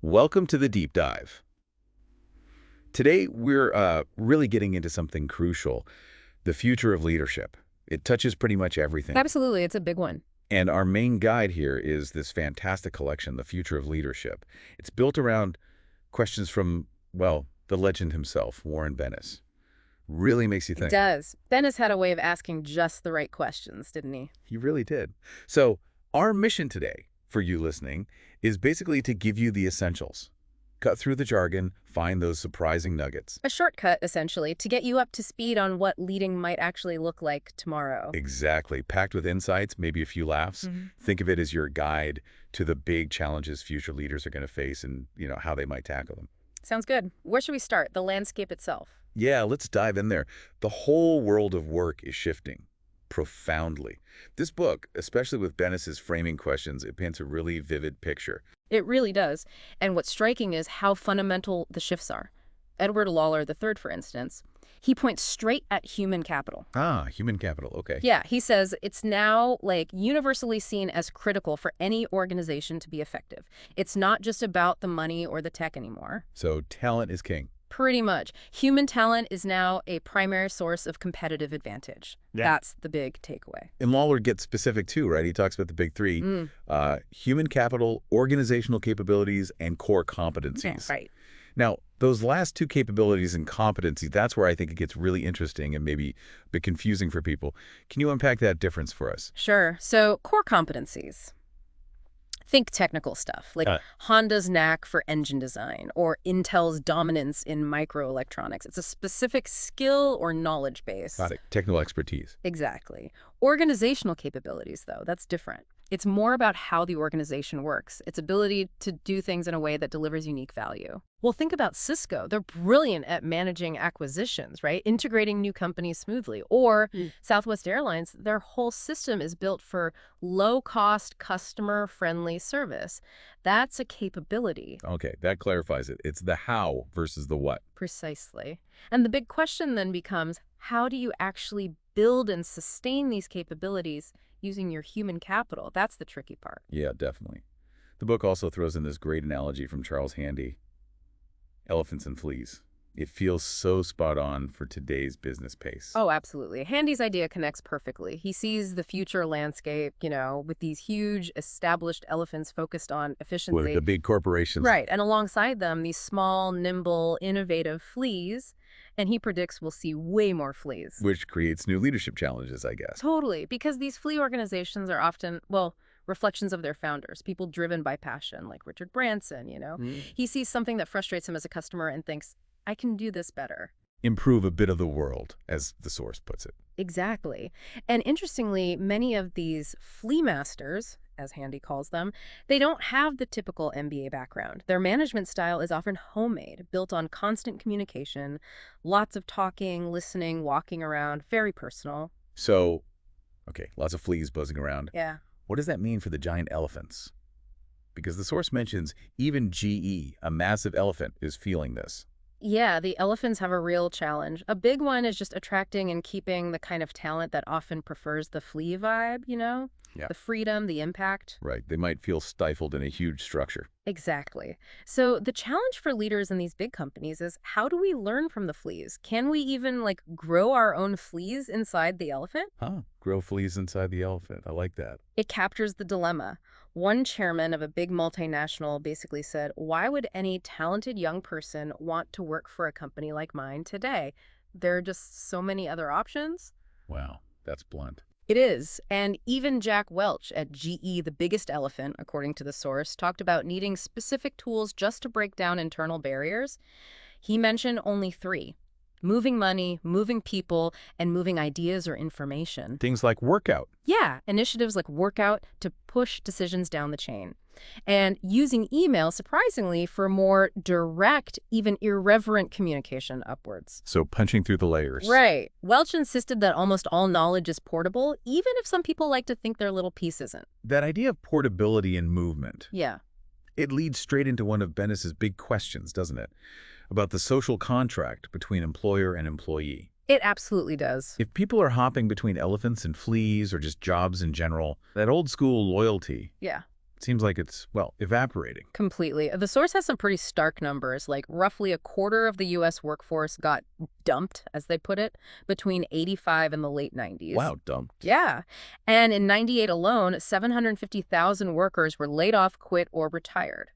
Welcome to the deep dive. Today, we're really getting into something crucial, the future of leadership. It touches pretty much everything. Absolutely, it's a big one. And our main guide here is this fantastic collection, The Future of Leadership. It's built around questions from, well, the legend himself, Warren Bennis. Really makes you It think. does. Bennis had a way of asking just the right questions, didn't he? He really did. So our mission today, for you listening, is basically to give you the essentials. Cut through the jargon, find those surprising nuggets. A shortcut, essentially, to get you up to speed on what leading might actually look like tomorrow. Exactly. Packed with insights, maybe a few laughs. Think of it as your guide to the big challenges future leaders are going to face and, how they might tackle them. Sounds good. Where should we start? The landscape itself. Yeah, let's dive in there. The whole world of work is shifting profoundly. This book, especially with Bennis's framing questions, it paints a really vivid picture. It really does. And what's striking is how fundamental the shifts are. Edward Lawler III, for instance, he points straight at human capital. Ah, human capital. Okay. Yeah, he says it's now universally seen as critical for any organization to be effective. It's not just about the money or the tech anymore. So talent is king. Pretty much. Human talent is now a primary source of competitive advantage. Yeah. That's the big takeaway. And Lawler gets specific too, right? He talks about the big three, human capital, organizational capabilities, and core competencies. Right. Now, those last two capabilities and competencies, that's where I think it gets really interesting and maybe a bit confusing for people. Can you unpack that difference for us? Sure. So core competencies. Think technical stuff, like Honda's knack for engine design or Intel's dominance in microelectronics. It's a specific skill or knowledge base. Got it. Technical expertise. Exactly. Organizational capabilities, though, that's different. It's more about how the organization works, its ability to do things in a way that delivers unique value. Well, think about Cisco. They're brilliant at managing acquisitions, right? Integrating new companies smoothly. Or Southwest Airlines, their whole system is built for low-cost, customer-friendly service. That's a capability. Okay, that clarifies it. It's the how versus the what. Precisely. And the big question then becomes, how do you actually build and sustain these capabilities using your human capital? That's the tricky part. Yeah, definitely. The book also throws in this great analogy from Charles Handy, elephants and fleas. It feels so spot on for today's business pace. Oh, absolutely. Handy's idea connects perfectly. He sees the future landscape, with these huge established elephants focused on efficiency. With the big corporations. Right. And alongside them, these small, nimble, innovative fleas. And he predicts we'll see way more fleas. Which creates new leadership challenges, I guess. Totally. Because these flea organizations are often, reflections of their founders, people driven by passion, like Richard Branson, He sees something that frustrates him as a customer and thinks, I can do this better. Improve a bit of the world, as the source puts it. Exactly. And interestingly, many of these flea masters, as Handy calls them, they don't have the typical MBA background. Their management style is often homemade, built on constant communication, lots of talking, listening, walking around, very personal. So, okay, lots of fleas buzzing around. Yeah. What does that mean for the giant elephants? Because the source mentions even GE, a massive elephant, is feeling this. Yeah, the elephants have a real challenge. A big one is just attracting and keeping the kind of talent that often prefers the flea vibe, Yeah. The freedom, the impact. Right. They might feel stifled in a huge structure. Exactly. So the challenge for leaders in these big companies is, how do we learn from the fleas? Can we even grow our own fleas inside the elephant? Grow fleas inside the elephant. I like that. It captures the dilemma. One chairman of a big multinational basically said, why would any talented young person want to work for a company like mine today? There are just so many other options. Wow, that's blunt. It is. And even Jack Welch at GE, the biggest elephant, according to the source, talked about needing specific tools just to break down internal barriers. He mentioned only three: moving money, moving people, and moving ideas or information. Things like workout. Yeah, initiatives like Workout to push decisions down the chain. And using email, surprisingly, for more direct, even irreverent communication upwards. So punching through the layers. Right. Welch insisted that almost all knowledge is portable, even if some people like to think their little piece isn't. That idea of portability and movement. Yeah. It leads straight into one of Bennis's big questions, doesn't it? About the social contract between employer and employee. It absolutely does. If people are hopping between elephants and fleas or just jobs in general, that old school loyalty, Yeah. Seems like it's, well, evaporating. Completely. The source has some pretty stark numbers, like roughly a quarter of the U.S. workforce got dumped, as they put it, between 85 and the late 90s. Wow, dumped. Yeah. And in 98 alone, 750,000 workers were laid off, quit, or retired.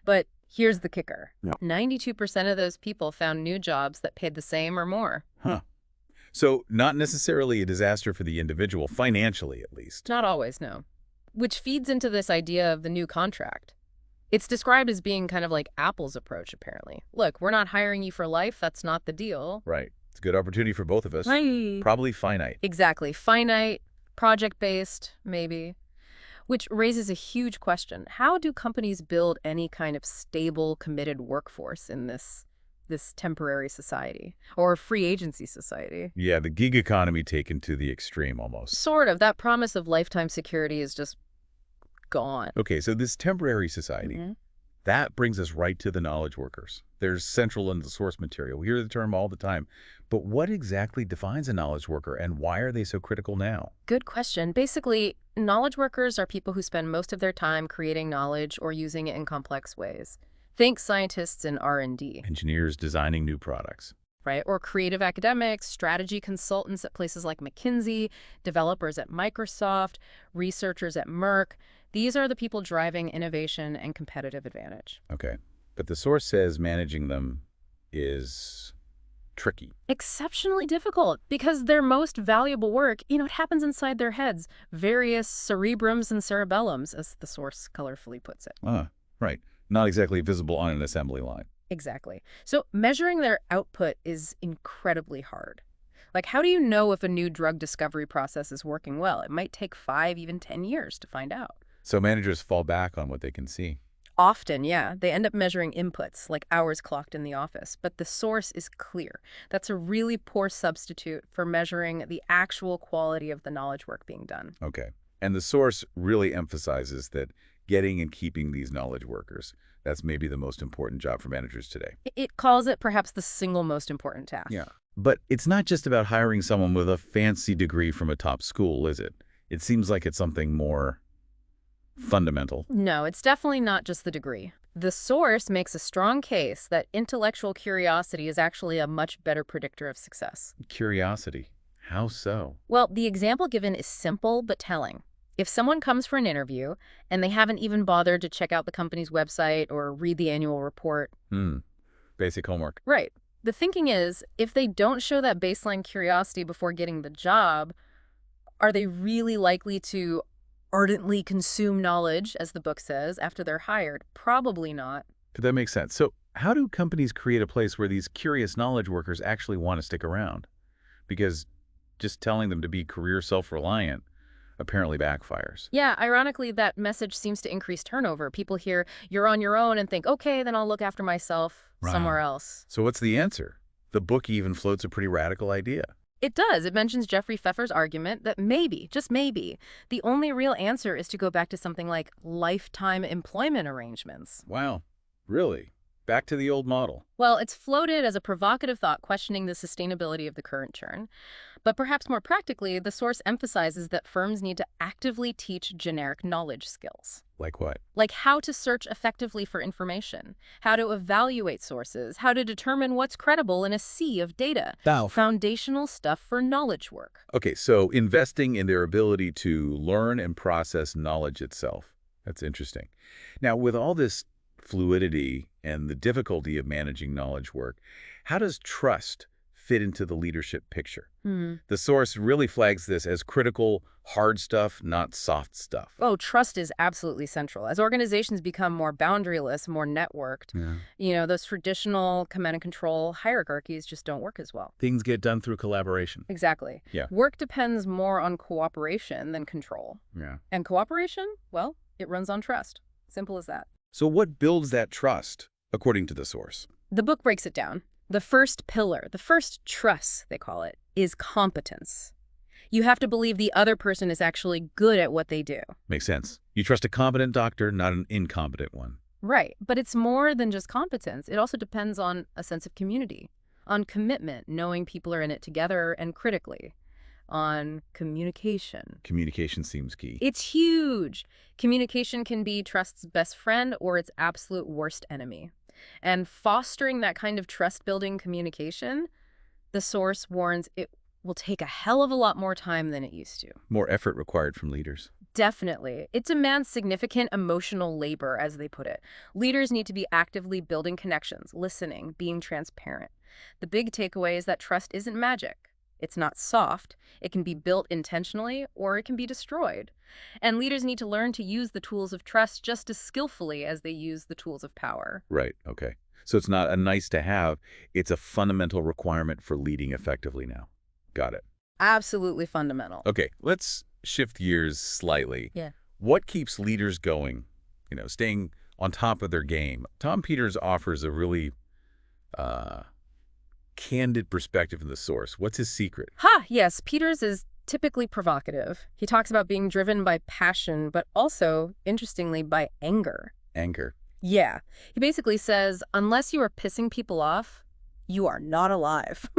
But here's the kicker. Yeah. 92% of those people found new jobs that paid the same or more. Huh. So not necessarily a disaster for the individual, financially at least. Not always, no. Which feeds into this idea of the new contract. It's described as being kind of like Apple's approach, apparently. Look, we're not hiring you for life. That's not the deal. Right. It's a good opportunity for both of us. Right. Probably finite. Exactly. Finite, project-based, maybe. Which raises a huge question. How do companies build any kind of stable, committed workforce in this temporary society or free agency society? Yeah, the gig economy taken to the extreme almost. Sort of. That promise of lifetime security is just gone. Okay, so this temporary society, that brings us right to the knowledge workers. They're central in the source material. We hear the term all the time. But what exactly defines a knowledge worker, and why are they so critical now? Good question. Basically, knowledge workers are people who spend most of their time creating knowledge or using it in complex ways. Think scientists in R&D. Engineers designing new products. Right? Or creative academics, strategy consultants at places like McKinsey, developers at Microsoft, researchers at Merck. These are the people driving innovation and competitive advantage. Okay. But the source says managing them is tricky. Exceptionally difficult because their most valuable work, it happens inside their heads. Various cerebrums and cerebellums, as the source colorfully puts it. Right. Not exactly visible on an assembly line. Exactly. So measuring their output is incredibly hard. Like, how do you know if a new drug discovery process is working well? It might take 5, even 10 years to find out. So managers fall back on what they can see. Often, yeah. They end up measuring inputs, like hours clocked in the office. But the source is clear. That's a really poor substitute for measuring the actual quality of the knowledge work being done. Okay. And the source really emphasizes that getting and keeping these knowledge workers, that's maybe the most important job for managers today. It calls it perhaps the single most important task. Yeah. But it's not just about hiring someone with a fancy degree from a top school, is it? It seems like it's something more fundamental. No, it's definitely not just the degree. The source makes a strong case that intellectual curiosity is actually a much better predictor of success. Curiosity. How so? Well, the example given is simple but telling. If someone comes for an interview and they haven't even bothered to check out the company's website or read the annual report. Basic homework. Right. The thinking is, if they don't show that baseline curiosity before getting the job, are they really likely to ardently consume knowledge, as the book says, after they're hired? Probably not. Could that make sense? So how do companies create a place where these curious knowledge workers actually want to stick around? Because just telling them to be career self-reliant apparently backfires. Yeah, ironically, that message seems to increase turnover. People hear, you're on your own, and think, okay, then I'll look after myself somewhere else. So what's the answer? The book even floats a pretty radical idea. It does. It mentions Jeffrey Pfeffer's argument that maybe, just maybe, the only real answer is to go back to something like lifetime employment arrangements. Wow. Really? Back to the old model. Well, it's floated as a provocative thought questioning the sustainability of the current churn. But perhaps more practically, the source emphasizes that firms need to actively teach generic knowledge skills. Like what? Like how to search effectively for information, how to evaluate sources, how to determine what's credible in a sea of data. Foundational stuff for knowledge work. Okay, so investing in their ability to learn and process knowledge itself. That's interesting. Now, with all this fluidity and the difficulty of managing knowledge work, how does trust fit into the leadership picture? The source really flags this as critical, hard stuff, not soft stuff. Oh, trust is absolutely central. As organizations become more boundaryless, more networked, those traditional command and control hierarchies just don't work as well. Things get done through collaboration. Exactly. Yeah. Work depends more on cooperation than control. Yeah. And cooperation, well, it runs on trust. Simple as that. So what builds that trust, according to the source? The book breaks it down. The first pillar, the first truss, they call it, is competence. You have to believe the other person is actually good at what they do. Makes sense. You trust a competent doctor, not an incompetent one. Right. But it's more than just competence. It also depends on a sense of community, on commitment, knowing people are in it together and critically. on communication. Communication seems key. It's huge. Communication can be trust's best friend or its absolute worst enemy. And fostering that kind of trust-building communication, the source warns it will take a hell of a lot more time than it used to. More effort required from leaders. Definitely. It demands significant emotional labor, as they put it. Leaders need to be actively building connections, listening, being transparent. The big takeaway is that trust isn't magic. It's not soft. It can be built intentionally, or it can be destroyed. And leaders need to learn to use the tools of trust just as skillfully as they use the tools of power. Right, okay. So it's not a nice to have, it's a fundamental requirement for leading effectively now. Got it. Absolutely fundamental. Okay, let's shift gears slightly. Yeah. What keeps leaders going, staying on top of their game? Tom Peters offers a really candid perspective in the source. What's his secret? Yes, Peters is typically provocative. He talks about being driven by passion, but also, interestingly, by anger. Anger. Yeah. He basically says, unless you are pissing people off, you are not alive.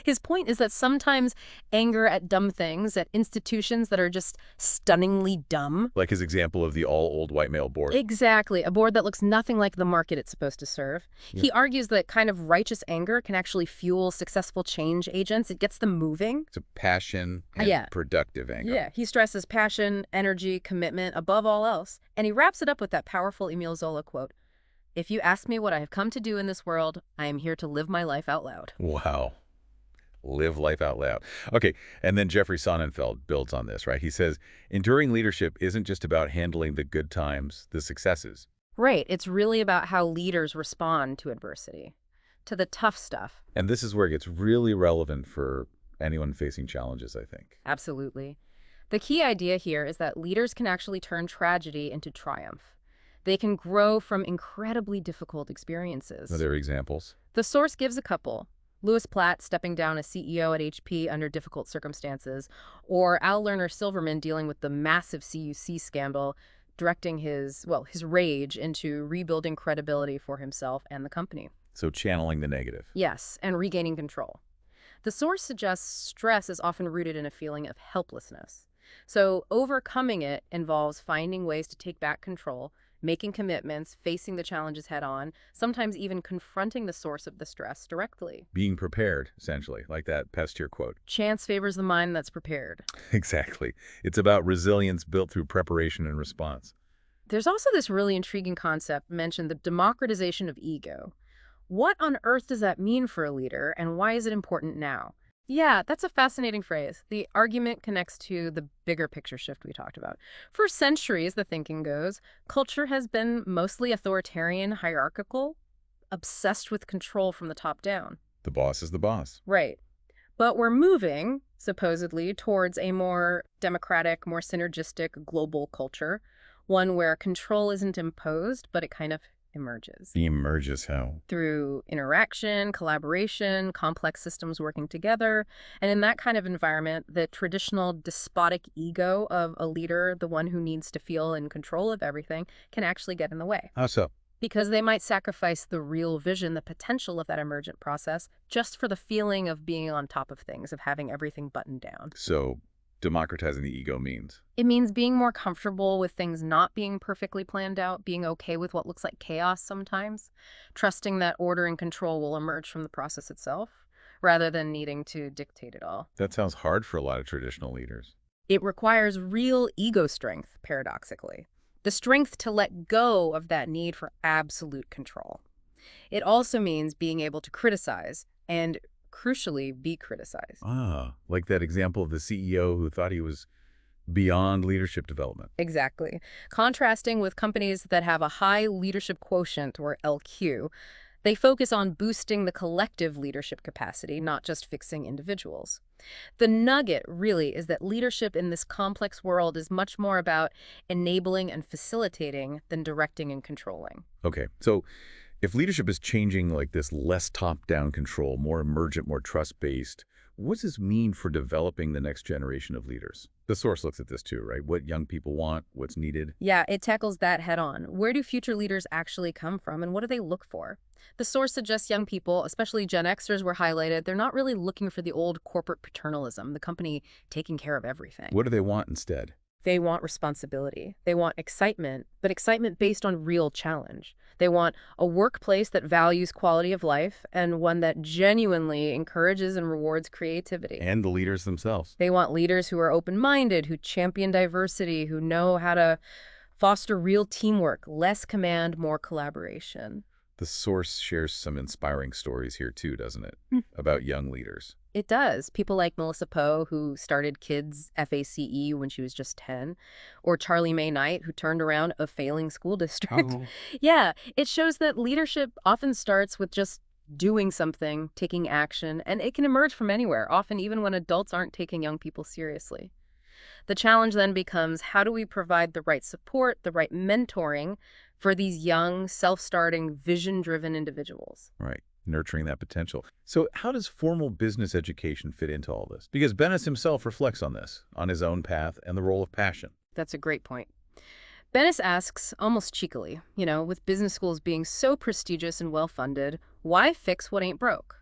His point is that sometimes anger at dumb things, at institutions that are just stunningly dumb. Like his example of the all-old white male board. Exactly. A board that looks nothing like the market it's supposed to serve. Yeah. He argues that kind of righteous anger can actually fuel successful change agents. It gets them moving. It's a passion and productive anger. Yeah. He stresses passion, energy, commitment above all else. And he wraps it up with that powerful Emile Zola quote, "If you ask me what I have come to do in this world, I am here to live my life out loud." Wow. Live life out loud. Okay, and then Jeffrey Sonnenfeld builds on this, right? He says, enduring leadership isn't just about handling the good times, the successes. Right. It's really about how leaders respond to adversity, to the tough stuff. And this is where it gets really relevant for anyone facing challenges, I think. Absolutely. The key idea here is that leaders can actually turn tragedy into triumph. They can grow from incredibly difficult experiences. Are there examples? The source gives a couple. Louis Platt stepping down as CEO at HP under difficult circumstances, or Al Lerner Silverman dealing with the massive CUC scandal, directing his rage into rebuilding credibility for himself and the company. So channeling the negative. Yes, and regaining control. The source suggests stress is often rooted in a feeling of helplessness. So overcoming it involves finding ways to take back control, making commitments, facing the challenges head on, sometimes even confronting the source of the stress directly. Being prepared, essentially, like that Posner quote. Chance favors the mind that's prepared. Exactly. It's about resilience built through preparation and response. There's also this really intriguing concept mentioned, the democratization of ego. What on earth does that mean for a leader, and why is it important now? Yeah, that's a fascinating phrase. The argument connects to the bigger picture shift we talked about. For centuries, the thinking goes, culture has been mostly authoritarian, hierarchical, obsessed with control from the top down. The boss is the boss. Right. But we're moving, supposedly, towards a more democratic, more synergistic global culture, one where control isn't imposed, but it kind of emerges. Emerges how? Through interaction, collaboration, complex systems working together. And in that kind of environment, the traditional despotic ego of a leader, the one who needs to feel in control of everything, can actually get in the way. How so? Because they might sacrifice the real vision, the potential of that emergent process, just for the feeling of being on top of things, of having everything buttoned down. So democratizing the ego means? It means being more comfortable with things not being perfectly planned out, being okay with what looks like chaos sometimes, trusting that order and control will emerge from the process itself, rather than needing to dictate it all. That sounds hard for a lot of traditional leaders. It requires real ego strength, paradoxically. The strength to let go of that need for absolute control. It also means being able to criticize and, crucially, be criticized. Like that example of the CEO who thought he was beyond leadership development. Exactly. Contrasting with companies that have a high leadership quotient, or LQ, they focus on boosting the collective leadership capacity, not just fixing individuals. The nugget, really, is that leadership in this complex world is much more about enabling and facilitating than directing and controlling. Okay, so If leadership is changing like this, less top-down control, more emergent, more trust-based, what does this mean for developing the next generation of leaders? The source looks at this too, right? What young people want, what's needed. Yeah, it tackles that head on. Where do future leaders actually come from, and what do they look for? The source suggests young people, especially Gen Xers were highlighted, they're not really looking for the old corporate paternalism, the company taking care of everything. What do they want instead? They want responsibility. They want excitement, but excitement based on real challenge. They want a workplace that values quality of life and one that genuinely encourages and rewards creativity. And the leaders themselves. They want leaders who are open-minded, who champion diversity, who know how to foster real teamwork, less command, more collaboration. The source shares some inspiring stories here too, doesn't it? About young leaders. It does. People like Melissa Poe, who started Kids FACE when she was just 10, or Charlie May Knight, who turned around a failing school district. Oh. Yeah, it shows that leadership often starts with just doing something, taking action, and it can emerge from anywhere, often even when adults aren't taking young people seriously. The challenge then becomes, how do we provide the right support, the right mentoring for these young, self-starting, vision-driven individuals? Right. Nurturing that potential. So how does formal business education fit into all this? Because Bennis himself reflects on this, on his own path and the role of passion. That's a great point. Bennis asks, almost cheekily, with business schools being so prestigious and well-funded, why fix what ain't broke?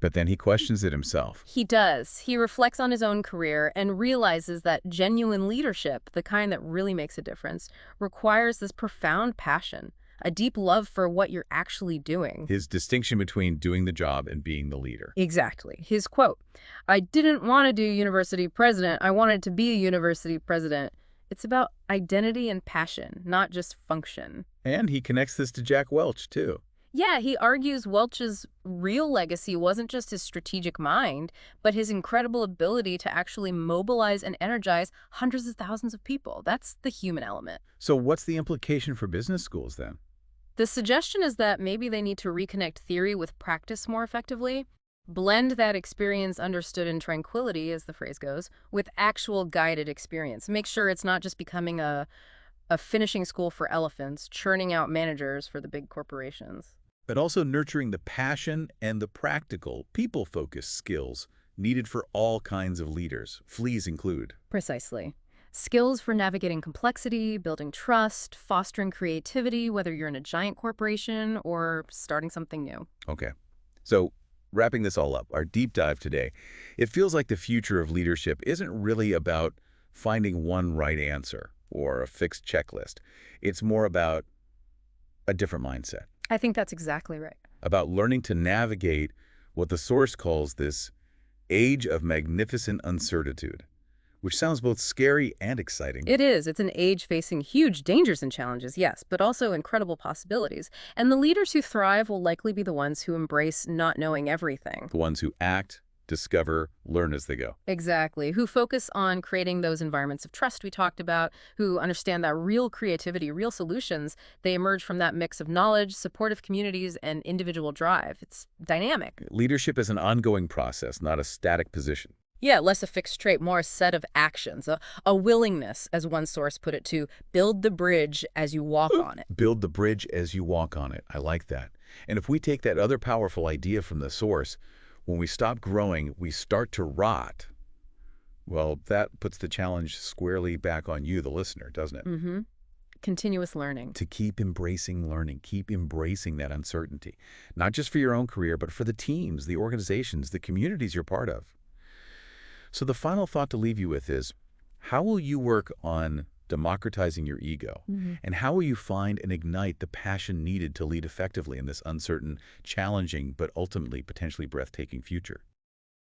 But then he questions it himself. He does. He reflects on his own career and realizes that genuine leadership, the kind that really makes a difference, requires this profound passion, a deep love for what you're actually doing. His distinction between doing the job and being the leader. Exactly. His quote, "I didn't want to do university president. I wanted to be a university president." It's about identity and passion, not just function. And he connects this to Jack Welch, too. Yeah, he argues Welch's real legacy wasn't just his strategic mind, but his incredible ability to actually mobilize and energize hundreds of thousands of people. That's the human element. So what's the implication for business schools then? The suggestion is that maybe they need to reconnect theory with practice more effectively, blend that experience understood in tranquility, as the phrase goes, with actual guided experience. Make sure it's not just becoming a finishing school for elephants, churning out managers for the big corporations. But also nurturing the passion and the practical, people-focused skills needed for all kinds of leaders, fleas include. Precisely. Skills for navigating complexity, building trust, fostering creativity, whether you're in a giant corporation or starting something new. Okay. So wrapping this all up, our deep dive today, it feels like the future of leadership isn't really about finding one right answer or a fixed checklist. It's more about a different mindset. I think that's exactly right. About learning to navigate what the source calls this age of magnificent uncertitude, which sounds both scary and exciting. It is. It's an age facing huge dangers and challenges, yes, but also incredible possibilities. And the leaders who thrive will likely be the ones who embrace not knowing everything. The ones who act, discover, learn as they go. Exactly. Who focus on creating those environments of trust we talked about, who understand that real creativity, real solutions, they emerge from that mix of knowledge, supportive communities, and individual drive. It's dynamic. Leadership is an ongoing process, not a static position. Yeah, less a fixed trait, more a set of actions, a willingness, as one source put it, to build the bridge as you walk on it. Build the bridge as you walk on it. I like that. And if we take that other powerful idea from the source, when we stop growing, we start to rot. Well, that puts the challenge squarely back on you, the listener, doesn't it? Mm-hmm. Continuous learning. To keep embracing learning, keep embracing that uncertainty, not just for your own career, but for the teams, the organizations, the communities you're part of. So the final thought to leave you with is, how will you work on democratizing your ego? And how will you find and ignite the passion needed to lead effectively in this uncertain, challenging, but ultimately potentially breathtaking future?